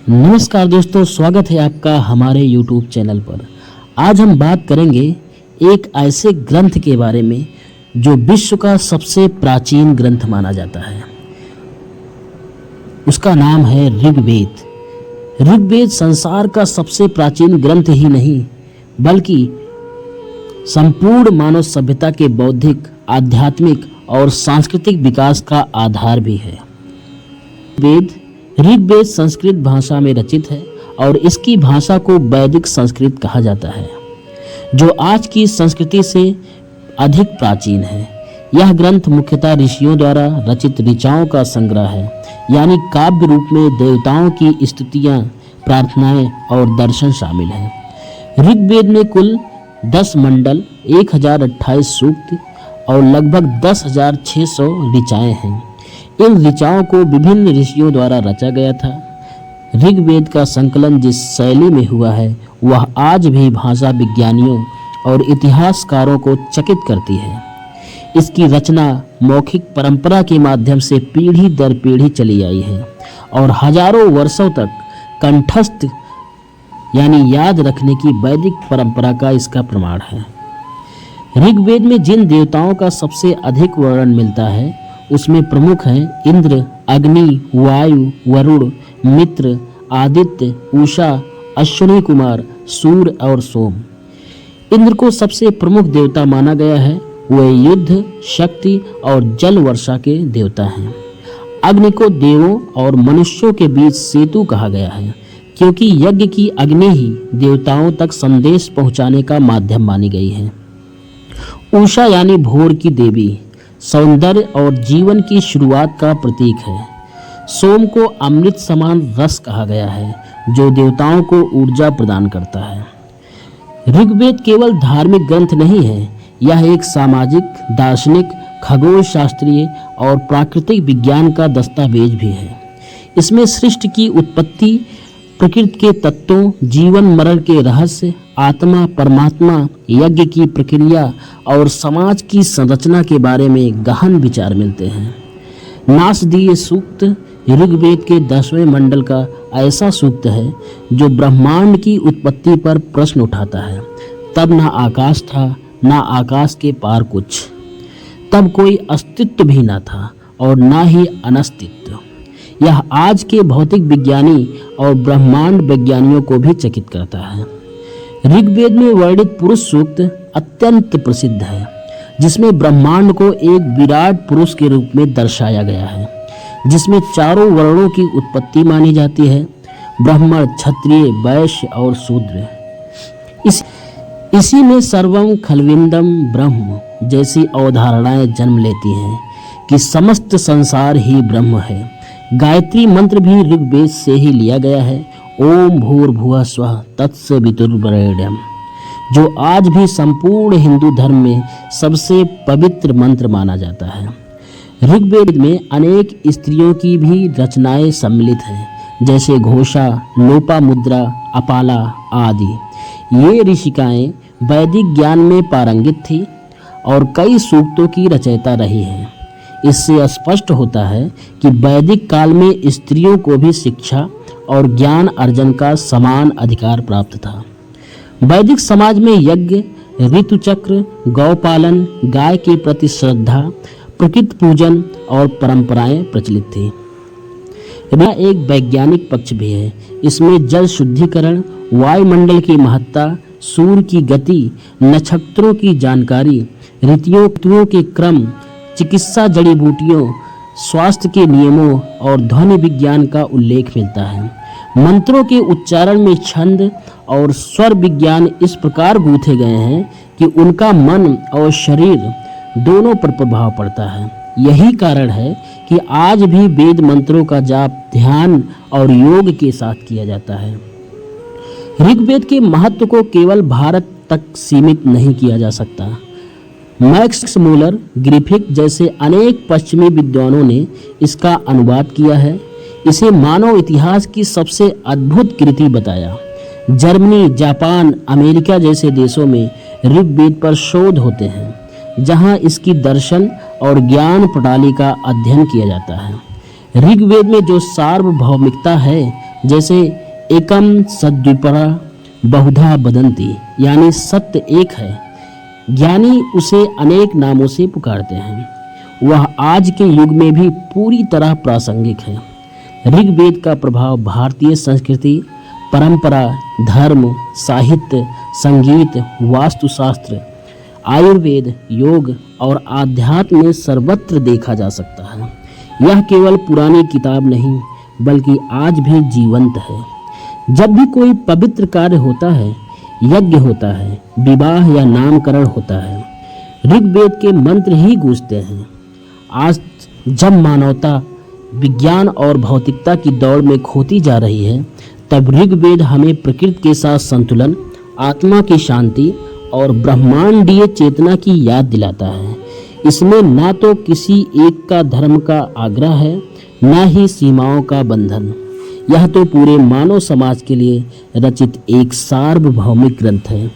नमस्कार दोस्तों, स्वागत है आपका हमारे YouTube चैनल पर। आज हम बात करेंगे एक ऐसे ग्रंथ के बारे में जो विश्व का सबसे प्राचीन ग्रंथ माना जाता है। उसका नाम है ऋग्वेद। ऋग्वेद संसार का सबसे प्राचीन ग्रंथ ही नहीं बल्कि संपूर्ण मानव सभ्यता के बौद्धिक, आध्यात्मिक और सांस्कृतिक विकास का आधार भी है। ऋग्वेद संस्कृत भाषा में रचित है और इसकी भाषा को वैदिक संस्कृत कहा जाता है, जो आज की संस्कृति से अधिक प्राचीन है। यह ग्रंथ मुख्यतः ऋषियों द्वारा रचित ऋचाओं का संग्रह है, यानी काव्य रूप में देवताओं की स्तुतियां, प्रार्थनाएं और दर्शन शामिल हैं। ऋग्वेद में कुल 10 मंडल, 1028 सूक्त और लगभग 10,600 ऋचाएं हैं। इन ऋचाओं को विभिन्न ऋषियों द्वारा रचा गया था। ऋग्वेद का संकलन जिस शैली में हुआ है वह आज भी भाषा विज्ञानियों और इतिहासकारों को चकित करती है। इसकी रचना मौखिक परंपरा के माध्यम से पीढ़ी दर पीढ़ी चली आई है और हजारों वर्षों तक कंठस्थ यानी याद रखने की वैदिक परंपरा का इसका प्रमाण है। ऋग्वेद में जिन देवताओं का सबसे अधिक वर्णन मिलता है उसमें प्रमुख हैं इंद्र, अग्नि, वायु, वरुण, मित्र, आदित्य, उषा, अश्विनी कुमार, सूर्य और सोम। इंद्र को सबसे प्रमुख देवता माना गया है। वे युद्ध, शक्ति और जल वर्षा के देवता हैं। अग्नि को देवों और मनुष्यों के बीच सेतु कहा गया है, क्योंकि यज्ञ की अग्नि ही देवताओं तक संदेश पहुंचाने का माध्यम मानी गई है। उषा यानी भोर की देवी, सौंदर्य और जीवन की शुरुआत का प्रतीक है। सोम को अमृत समान रस कहा गया है, जो देवताओं को ऊर्जा प्रदान करता है। ऋग्वेद केवल धार्मिक ग्रंथ नहीं है, यह एक सामाजिक, दार्शनिक, खगोल शास्त्रीय और प्राकृतिक विज्ञान का दस्तावेज भी है। इसमें सृष्टि की उत्पत्ति, प्रकृति के तत्वों, जीवन मरण के रहस्य, आत्मा, परमात्मा, यज्ञ की प्रक्रिया और समाज की संरचना के बारे में गहन विचार मिलते हैं। नासदीय सूक्त ऋग्वेद के 10वें मंडल का ऐसा सूक्त है जो ब्रह्मांड की उत्पत्ति पर प्रश्न उठाता है। तब ना आकाश था, ना आकाश के पार कुछ। तब कोई अस्तित्व भी ना था और ना ही अनस्तित्व। यह आज के भौतिक विज्ञानी और ब्रह्मांड वैज्ञानियों को भी चकित करता है। ऋग्वेद में वर्णित पुरुष सूक्त अत्यंत प्रसिद्ध है, जिसमें ब्रह्मांड को एक विराट पुरुष के रूप में दर्शाया गया है, जिसमें चारों वर्णों की उत्पत्ति मानी जाती है: ब्राह्मण, क्षत्रिय, वैश्य और शूद्र। इसी में सर्वम खलविंदम ब्रह्म जैसी अवधारणाएं जन्म लेती हैं कि समस्त संसार ही ब्रह्म है। गायत्री मंत्र भी ऋग्वेद से ही लिया गया है। ओम भूर्भुवः स्वः तत्सवितुर्वरेण्यम, जो आज भी संपूर्ण हिंदू धर्म में सबसे पवित्र मंत्र माना जाता है। ऋग्वेद में अनेक स्त्रियों की भी रचनाएं सम्मिलित हैं, जैसे घोषा, लोपामुद्रा, अपाला आदि। ये ऋषिकाएं वैदिक ज्ञान में पारंगित थी और कई सूक्तों की रचयिता रही हैं। इससे स्पष्ट होता है कि वैदिक काल में स्त्रियों को भी शिक्षा और ज्ञान अर्जन का समान अधिकार प्राप्त था। वैदिक समाज में यज्ञ, ऋतुचक्र, गौपालन, गाय के प्रति श्रद्धा, प्रकृति पूजन और परंपराएं प्रचलित थी। यह एक वैज्ञानिक पक्ष भी है। इसमें जल शुद्धिकरण, वायुमंडल की महत्ता, सूर्य की गति, नक्षत्रों की जानकारी, ऋतुओं के क्रम, चिकित्सा, जड़ी बूटियों, स्वास्थ्य के नियमों और ध्वनि विज्ञान का उल्लेख मिलता है। मंत्रों के उच्चारण में छंद और स्वर विज्ञान इस प्रकार गूंथे गए हैं कि उनका मन और शरीर दोनों पर प्रभाव पड़ता है। यही कारण है कि आज भी वेद मंत्रों का जाप ध्यान और योग के साथ किया जाता है। ऋग्वेद के महत्व को केवल भारत तक सीमित नहीं किया जा सकता। मैक्स मूलर, ग्रिफिथ जैसे अनेक पश्चिमी विद्वानों ने इसका अनुवाद किया है। इसे मानव इतिहास की सबसे अद्भुत कृति बताया। जर्मनी, जापान, अमेरिका जैसे देशों में ऋग्वेद पर शोध होते हैं, जहां इसकी दर्शन और ज्ञान प्रणाली का अध्ययन किया जाता है। ऋग्वेद में जो सार्वभौमिकता है जैसे एकम सद्विपरा बहुधा बदंती, यानी सत्य एक है, ज्ञानी उसे अनेक नामों से पुकारते हैं। वह आज के युग में भी पूरी तरह प्रासंगिक है। ऋग्वेद का प्रभाव भारतीय संस्कृति, परंपरा, धर्म, साहित्य, संगीत, वास्तुशास्त्र, आयुर्वेद, योग और आध्यात्म में सर्वत्र देखा जा सकता है। यह केवल पुरानी किताब नहीं बल्कि आज भी जीवंत है। जब भी कोई पवित्र कार्य होता है, यज्ञ होता है, विवाह या नामकरण होता है, ऋग्वेद के मंत्र ही गूंजते हैं। आज जब मानवता विज्ञान और भौतिकता की दौड़ में खोती जा रही है, तब ऋग्वेद हमें प्रकृति के साथ संतुलन, आत्मा की शांति और ब्रह्मांडीय चेतना की याद दिलाता है। इसमें ना तो किसी एक का धर्म का आग्रह है, ना ही सीमाओं का बंधन। यह तो पूरे मानव समाज के लिए रचित एक सार्वभौमिक ग्रंथ है।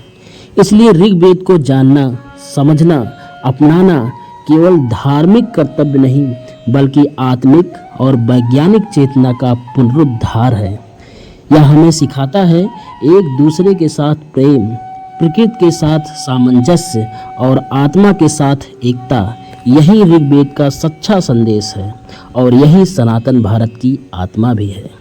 इसलिए ऋग्वेद को जानना, समझना, अपनाना केवल धार्मिक कर्तव्य नहीं बल्कि आत्मिक और वैज्ञानिक चेतना का पुनरुद्धार है। यह हमें सिखाता है एक दूसरे के साथ प्रेम, प्रकृति के साथ सामंजस्य और आत्मा के साथ एकता। यही ऋग्वेद का सच्चा संदेश है और यही सनातन भारत की आत्मा भी है।